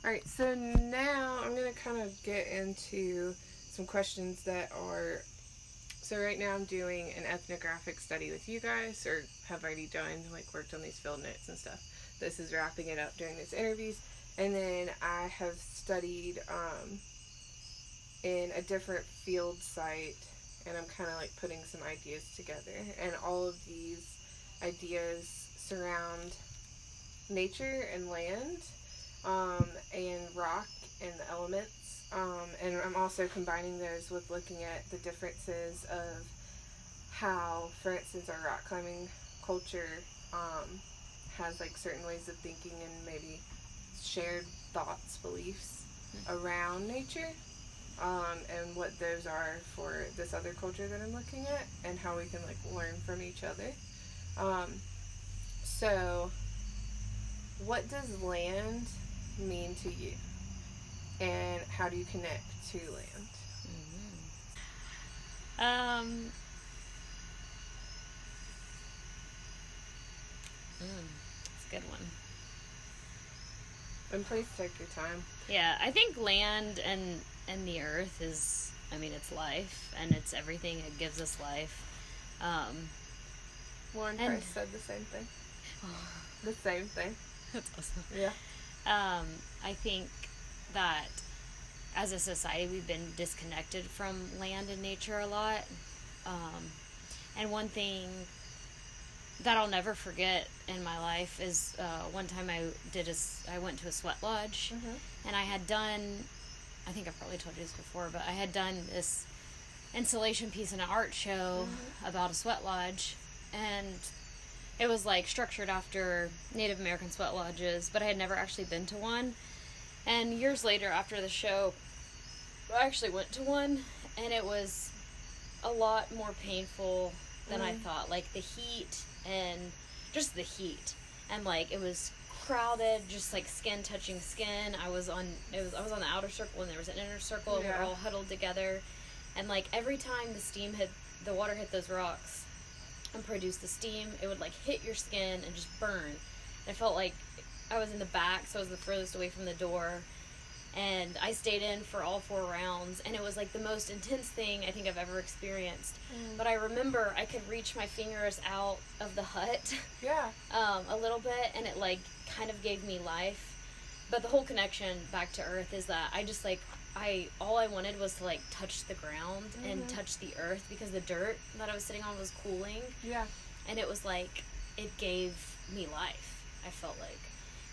Alright, so now I'm going to kind of get into some questions that are. So, right now I'm doing an ethnographic study with you guys, or have already done, like, worked on these field notes and stuff. This is wrapping it up during these interviews. And then I have studied in a different field site, and I'm kind of like putting some ideas together. And all of these ideas surround nature and land, and rock and the elements. And I'm also combining those with looking at the differences of how, for instance, our rock climbing culture has like certain ways of thinking and maybe shared thoughts, beliefs around nature, and what those are for this other culture that I'm looking at, and how we can like learn from each other. So, what does land mean to you, and how do you connect to land? It's a good one. And please take your time. Yeah, I think land and the earth is, I mean, it's life, and it's everything. It gives us life. Warren Price said the same thing. The same thing. That's awesome. Yeah. I think that as a society we've been disconnected from land and nature a lot. And one thing that I'll never forget in my life is one time I went to a sweat lodge, and I had done, I think I've probably told you this before, but I had done this installation piece in an art show about a sweat lodge, and it was like structured after Native American sweat lodges, but I had never actually been to one. And years later, after the show, I actually went to one, and it was a lot more painful than I thought. Like the heat, and just the heat, and like it was crowded, just like skin touching skin. I was on the outer circle, and there was an inner circle, and we were all huddled together. And like every time the water hit those rocks and produced the steam, it would like hit your skin and just burn. I felt like I was in the back, so I was the furthest away from the door. And I stayed in for all 4 rounds, and it was like the most intense thing I think I've ever experienced. But I remember I could reach my fingers out of the hut a little bit, and it like kind of gave me life. But the whole connection back to earth is that I just like, all I wanted was to like touch the ground and touch the earth, because the dirt that I was sitting on was cooling. Yeah. And it was like, it gave me life, I felt like.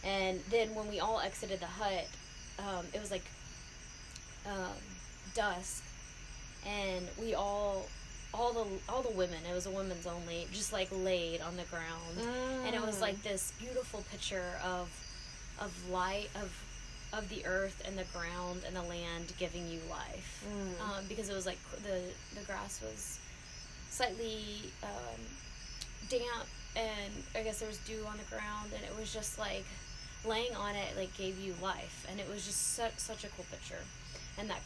And then when we all exited the hut, it was like dusk, and we all the women, it was a women's only, just like laid on the ground, and it was like this beautiful picture of light, of the earth and the ground and the land giving you life, because it was like the grass was slightly damp, and I guess there was dew on the ground, and it was just like laying on it like gave you life, and it was just such a cool picture, and that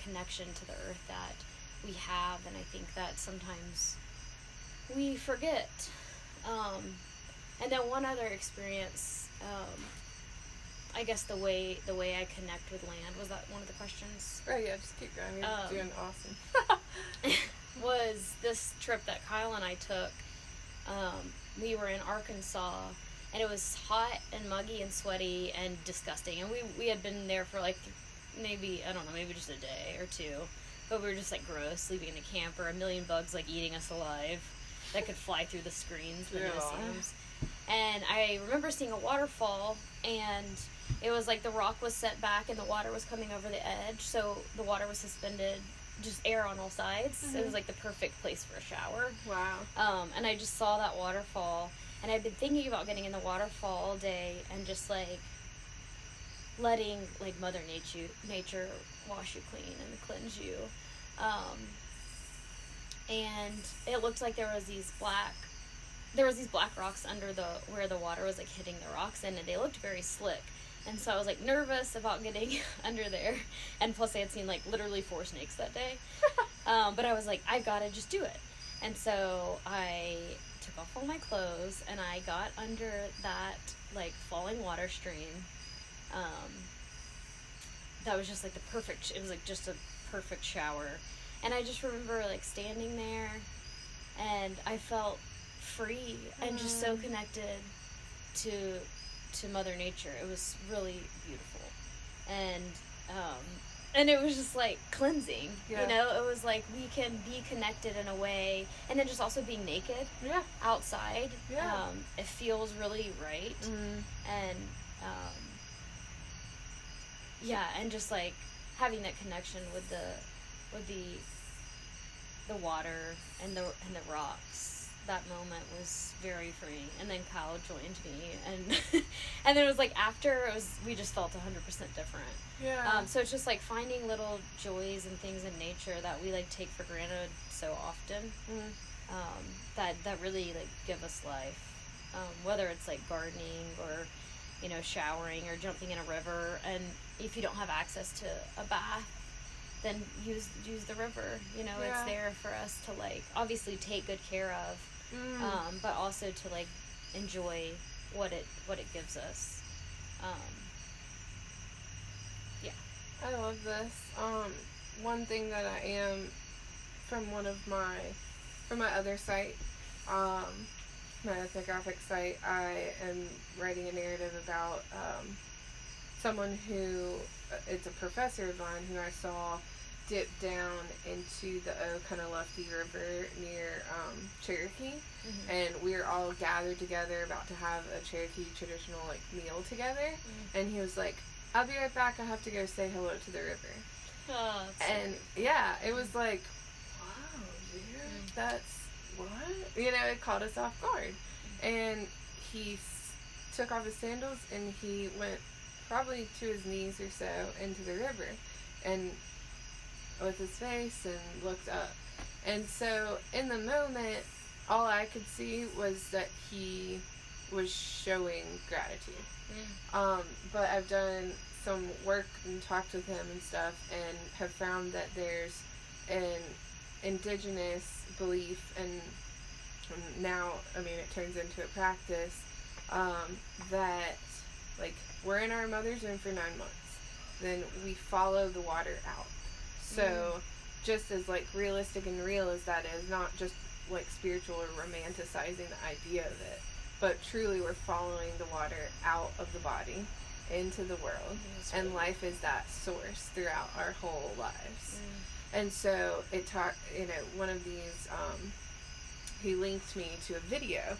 connection to the earth that we have, and I think that sometimes we forget. And then one other experience, I guess the way I connect with land, was that one of the questions? Oh yeah, just keep going. You're doing awesome. Was this trip that Kyle and I took. We were in Arkansas, and it was hot and muggy and sweaty and disgusting. And we had been there for like maybe just a day or 2. But we were just like gross, sleeping in a camper, a million bugs like eating us alive that could fly through the screens, the no-seams. And I remember seeing a waterfall, and it was like the rock was set back and the water was coming over the edge, so the water was suspended, just air on all sides. It was like the perfect place for a shower. Wow. And I just saw that waterfall, and I'd been thinking about getting in the waterfall all day and just like letting like Mother Nature wash you clean and cleanse you. And it looked like there was these black rocks under where the water was like hitting the rocks, and they looked very slick. And so I was like nervous about getting under there, and plus I had seen like literally 4 snakes that day. But I was like, I gotta just do it. And so I took off all my clothes, and I got under that like falling water stream. that was just like it was like just a perfect shower. And I just remember like standing there, and I felt free and just so connected to Mother Nature. It was really beautiful. And it was just like cleansing, you know. It was like we can be connected in a way, and then just also being naked outside, it feels really right. And and just like having that connection with the water and the rocks. That moment was very freeing. And then Kyle joined me, and and then it was like after we just felt 100% different. So it's just like finding little joys and things in nature that we like take for granted so often, that really like give us life. Whether it's like gardening or, you know, showering or jumping in a river, and if you don't have access to a bath, then use the river. You know, it's there for us to like obviously take good care of, but also to like enjoy what it gives us. I love this. One thing that I am from my other site, my ethnographic site, I am writing a narrative about someone who, it's a professor of mine who I saw dip down into the kind of lefty river near Cherokee, and we were all gathered together about to have a Cherokee traditional like meal together, and he was like, "I'll be right back, I have to go say hello to the river." Oh, and it was like, wow, dude, that's what? You know, it caught us off guard. And he took off his sandals and he went probably to his knees or so into the river, and with his face, and looked up. And so in the moment, all I could see was that he was showing gratitude. But I've done some work and talked with him and stuff, and have found that there's an indigenous belief, and now, I mean, it turns into a practice, that, like, we're in our mother's womb for 9 months, then we follow the water out. So, just as, like, realistic and real as that is, not just, like, spiritual or romanticizing the idea of it, but truly we're following the water out of the body into the world, and life is that source throughout our whole lives. And so it taught, you know, one of these, he linked me to a video,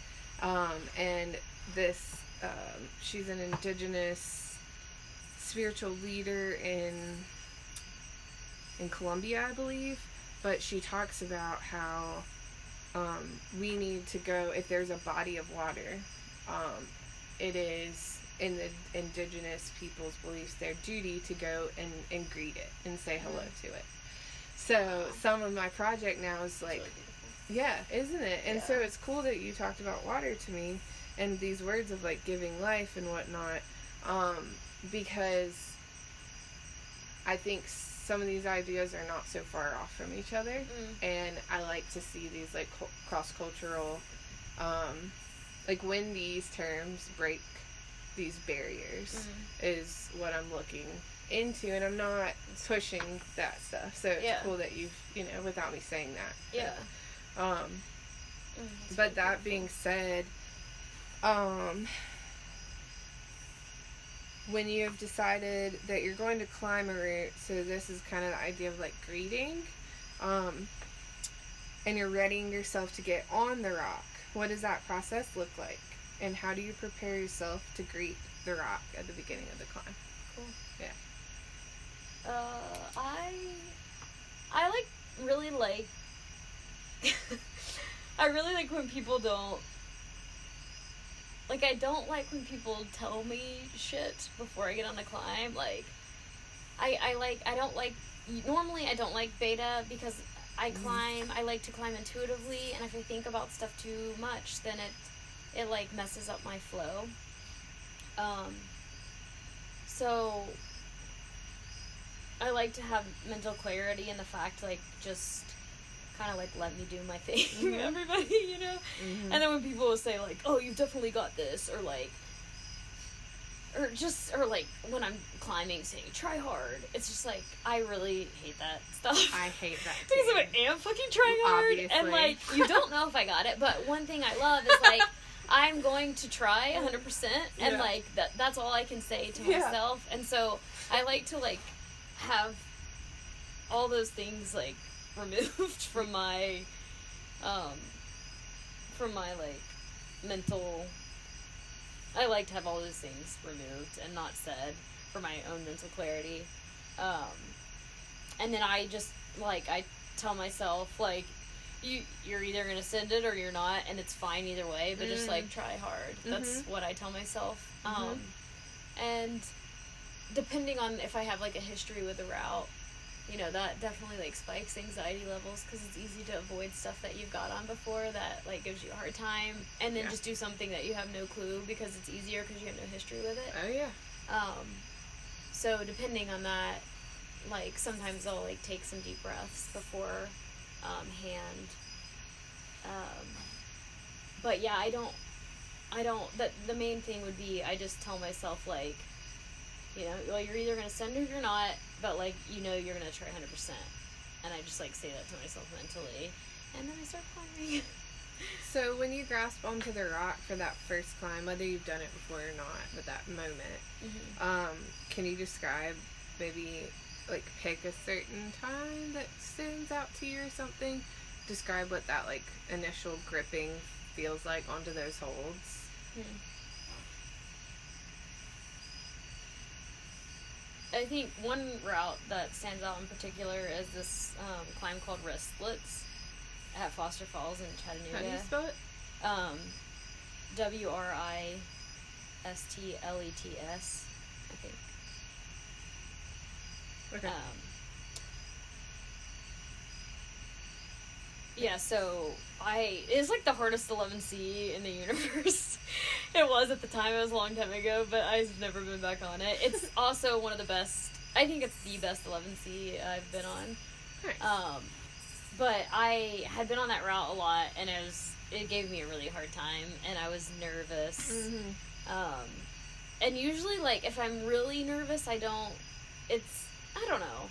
and this, she's an indigenous spiritual leader in Colombia, I believe, but she talks about how we need to go, if there's a body of water, it is in the indigenous people's beliefs their duty to go and greet it and say hello to it. So some of my project now is like, isn't it? And so it's cool that you talked about water to me and these words of like giving life and whatnot, because I think some of these ideas are not so far off from each other, and I like to see these like cross-cultural, like when these terms break these barriers is what I'm looking into, and I'm not pushing that stuff, so it's cool that you've, you know, without me saying that. But that being said, when you have decided that you're going to climb a route, so this is kind of the idea of like greeting, and you're readying yourself to get on the rock, what does that process look like? And how do you prepare yourself to greet the rock at the beginning of the climb? Cool. Yeah. I like really like I really like when people don't, like, I don't like when people tell me shit before I get on the climb. Like, normally I don't like beta because I like to climb intuitively, and if I think about stuff too much, then it like messes up my flow. So I like to have mental clarity in the fact, like, just kind of like let me do my thing, everybody, you know? And then when people will say like, oh, you've definitely got this, or like, or like when I'm climbing saying try hard, it's just like I really hate that stuff. I hate that too. Because I am fucking trying hard. Obviously. And like you don't know if I got it, but one thing I love is like I'm going to try 100%, and like that's all I can say to myself. And so I like to like have all those things like removed from my like mental. I like to have all those things removed and not said for my own mental clarity. And then I just like I tell myself like you're either gonna send it or you're not, and it's fine either way, but just like try hard. That's what I tell myself. And depending on if I have like a history with the route, you know, that definitely like spikes anxiety levels, because it's easy to avoid stuff that you've got on before that like gives you a hard time, and then just do something that you have no clue because it's easier because you have no history with it. Oh yeah. So depending on that, like sometimes I'll like take some deep breaths before hand. But yeah, I don't that the main thing would be I just tell myself like, you know, well, you're either going to send or you're not, but like, you know, you're going to try 100%. And I just like say that to myself mentally, and then I start climbing. So when you grasp onto the rock for that first climb, whether you've done it before or not, but that moment, can you describe, maybe like pick a certain time that stands out to you or something? Describe what that like initial gripping feels like onto those holds. I think one route that stands out in particular is this climb called Wristlets at Foster Falls in Chattanooga. How do you spell it? Wristlets, I think. Okay. Yeah, so it's like the hardest 11C in the universe. It was at the time, it was a long time ago, but I've never been back on it. It's also one of the best, I think it's the best 11C I've been on. Nice. But I had been on that route a lot, and it gave me a really hard time, and I was nervous. And usually, like, if I'm really nervous, I don't know.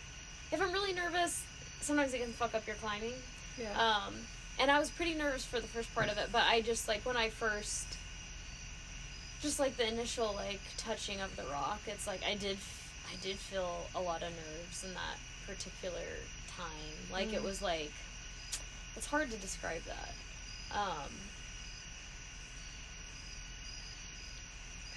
If I'm really nervous, sometimes it can fuck up your climbing. Yeah. And I was pretty nervous for the first part of it, but I just, like, when I first, just, like, the initial, like, touching of the rock, it's, like, I did feel a lot of nerves in that particular time. Like, it was, like, it's hard to describe that.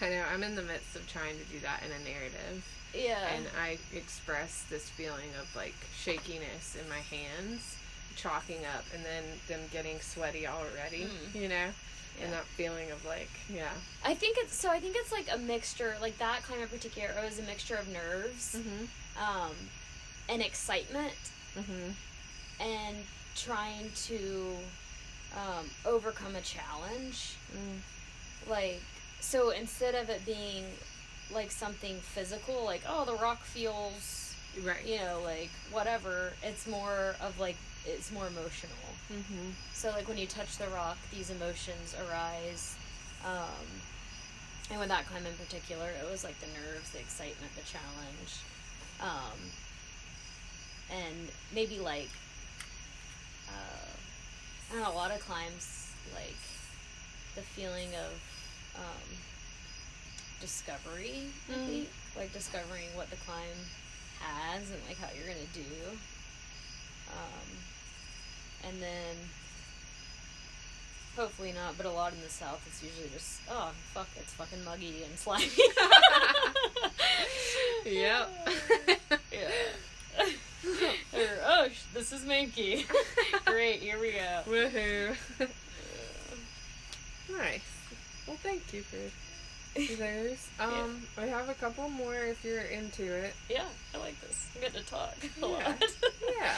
I know, I'm in the midst of trying to do that in a narrative. Yeah. And I express this feeling of, like, shakiness in my hands, chalking up, and then them getting sweaty already, you know? Yeah. And that feeling of, like, I think it's like a mixture, like that climb in particular, it was a mixture of nerves, and excitement, and trying to overcome a challenge. Like, so instead of it being like something physical, like, oh, the rock feels, right, you know, like, whatever, it's more of like, it's more emotional. So like when you touch the rock, these emotions arise, and with that climb in particular, it was like the nerves, the excitement, the challenge, and maybe like I don't know, a lot of climbs, like the feeling of discovery, I think, like discovering what the climb has and like how you're gonna do, and then hopefully not, but a lot in the South it's usually just, oh fuck, it's fucking muggy and slimy. Yep. Yeah. Or, oh, this is Mankey. Great, here we go. Woohoo. Nice. Well, thank you for those. I have a couple more if you're into it. Yeah, I like this. I'm getting to talk a lot. Yeah.